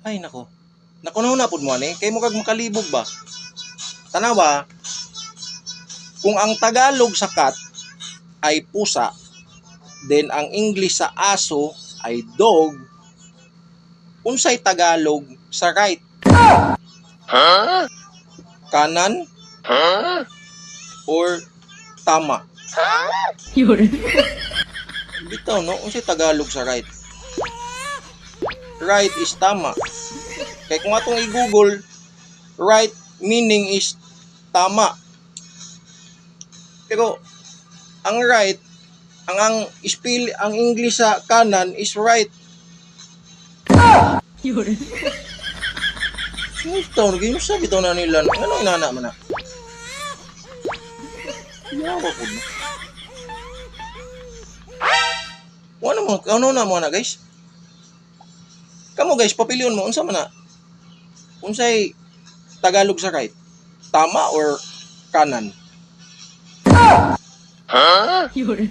Ay nako. Nakunaw na pud mo ani kay mo kag makalibog ba. Tanawa, kung ang Tagalog sa cat ay pusa, then ang English sa aso ay dog, unsay Tagalog sa right? Huh? Kanan Huh? or tama? Yun. Bitaw no, unsay Tagalog sa right? Right is tama. Kay kung atong i-google, right meaning is tama. Pero ang right, ang English sa kanan is right. Yun. Ito, nag-inusa bitaw na nila. Ano inana man na? Yawa po na. Ano na mo na guys? Kamu guys, papilion mo, unsa man na? Unsay Tagalog sa right? Tama or kanan? Huh? Yun.